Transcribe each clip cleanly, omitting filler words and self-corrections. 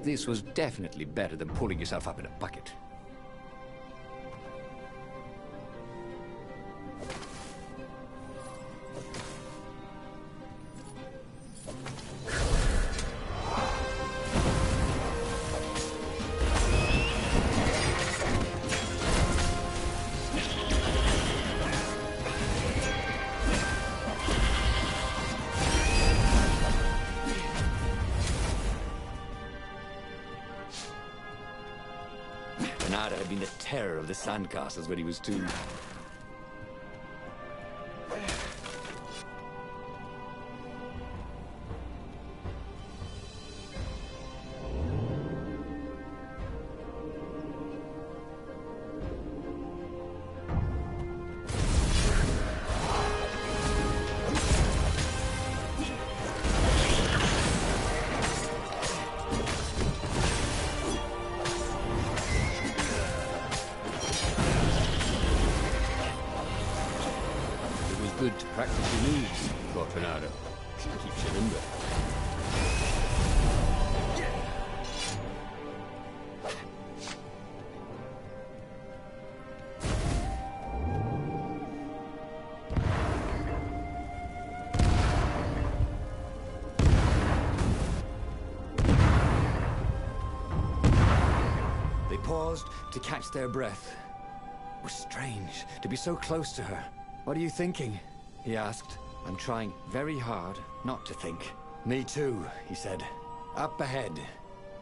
This was definitely better than pulling yourself up in a bucket. Bernardo had been the terror of the sandcastles when he was 2. Good to practice your moves, thought Bernardo. Keeps you limber. They paused to catch their breath. It was strange to be so close to her. What are you thinking? He asked. I'm trying very hard not to think. Me too, he said. Up ahead,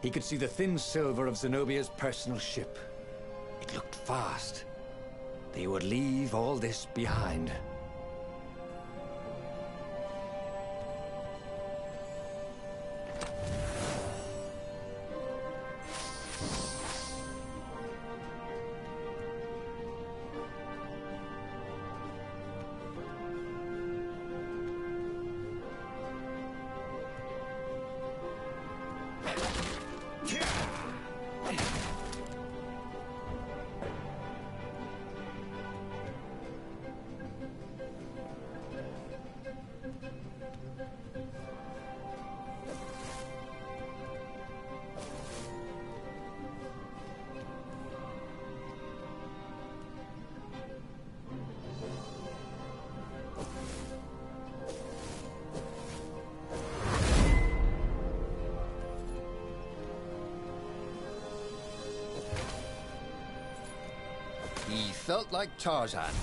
he could see the thin silver of Zenobia's personal ship. It looked fast. They would leave all this behind. He felt like Tarzan.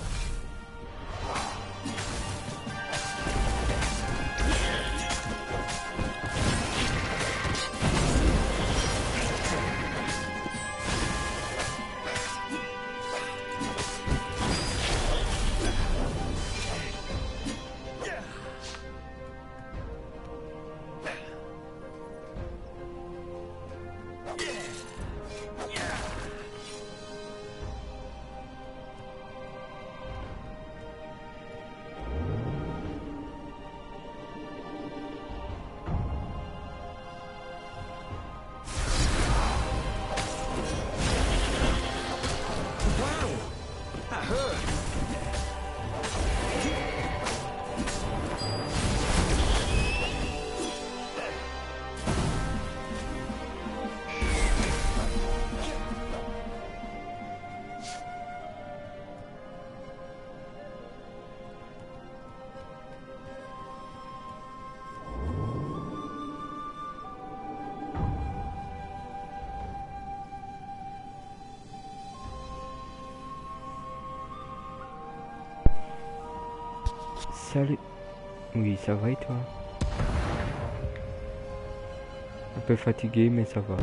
Salut. Oui, ça va et toi? Un peu fatigué, mais ça va.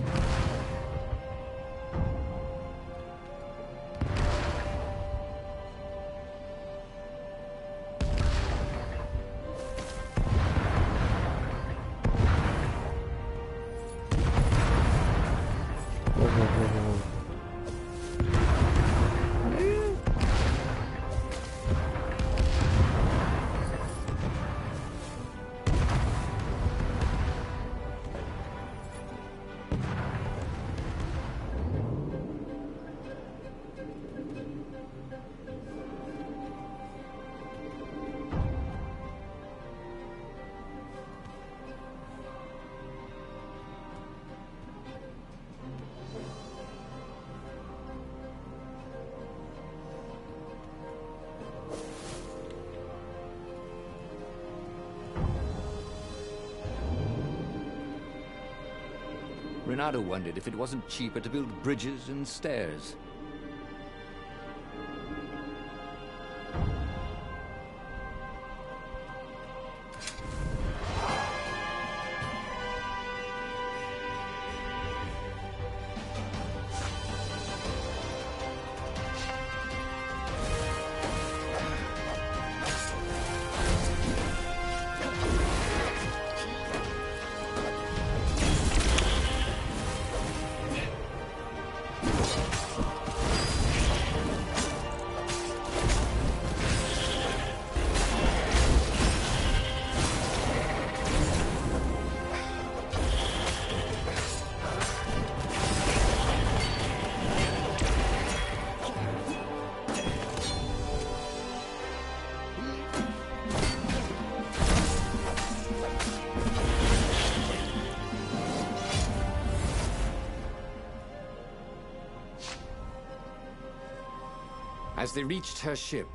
Renato wondered if it wasn't cheaper to build bridges and stairs. As they reached her ship,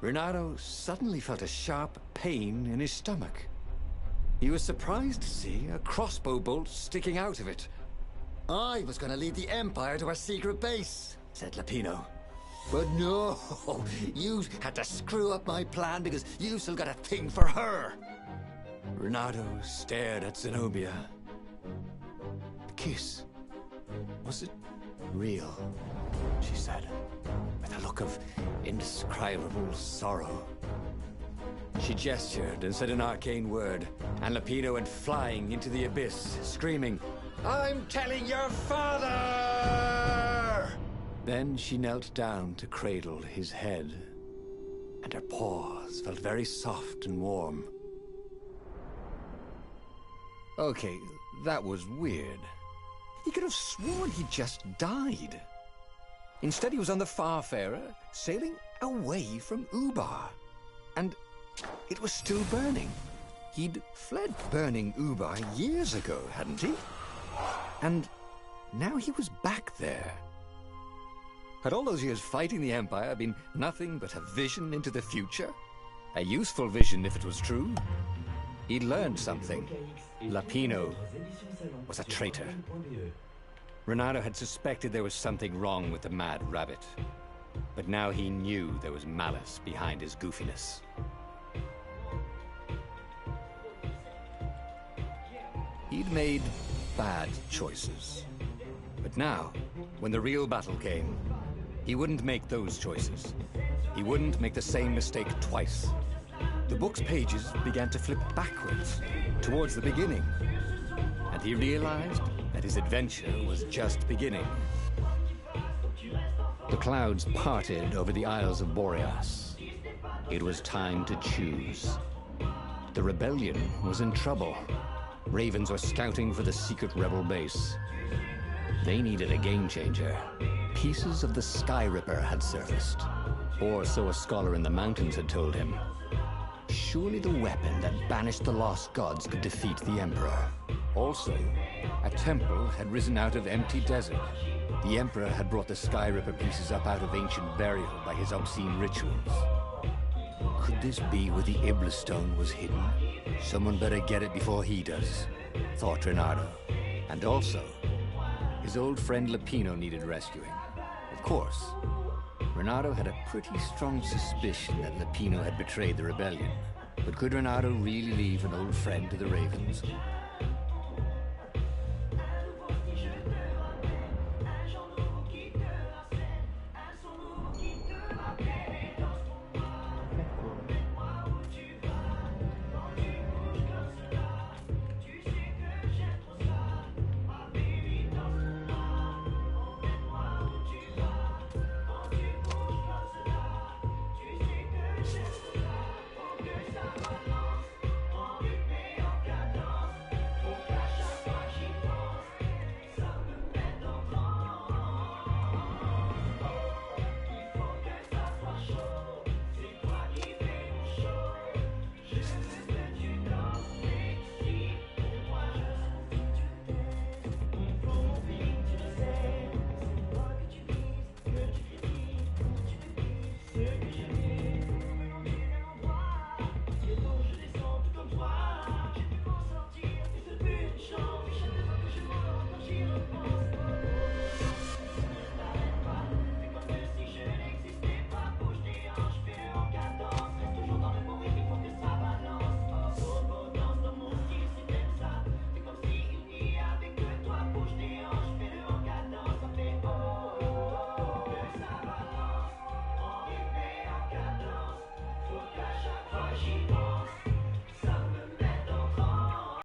Renato suddenly felt a sharp pain in his stomach. He was surprised to see a crossbow bolt sticking out of it. I was gonna lead the Empire to our secret base, said Lapino. But no, you had to screw up my plan because you still got a thing for her. Renato stared at Zenobia. The kiss. Was it real? She said, with a look of indescribable sorrow. She gestured and said an arcane word, and Lapino went flying into the abyss, screaming, "I'm telling your father!" Then she knelt down to cradle his head, and her paws felt very soft and warm. Okay, that was weird. He could have sworn he just died. Instead, he was on the Farfarer, sailing away from Ubar. And it was still burning. He'd fled burning Ubar years ago, hadn't he? And now he was back there. Had all those years fighting the Empire been nothing but a vision into the future? A useful vision if it was true. He'd learned something. Lapino was a traitor. Renato had suspected there was something wrong with the Mad Rabbit. But now he knew there was malice behind his goofiness. He'd made bad choices. But now, when the real battle came, he wouldn't make those choices. He wouldn't make the same mistake twice. The book's pages began to flip backwards, towards the beginning. And he realized that his adventure was just beginning. The clouds parted over the Isles of Boreas. It was time to choose. The rebellion was in trouble. Ravens were scouting for the secret rebel base. They needed a game changer. Pieces of the Sky Ripper had surfaced, or so a scholar in the mountains had told him. Surely the weapon that banished the lost gods could defeat the Emperor. Also, a temple had risen out of empty desert. The Emperor had brought the Sky Ripper pieces up out of ancient burial by his obscene rituals. Could this be where the Iblis stone was hidden? Someone better get it before he does, thought Renato. And also, his old friend Lapino needed rescuing. Of course, Renato had a pretty strong suspicion that Lapino had betrayed the rebellion. But could Renato really leave an old friend to the Ravens?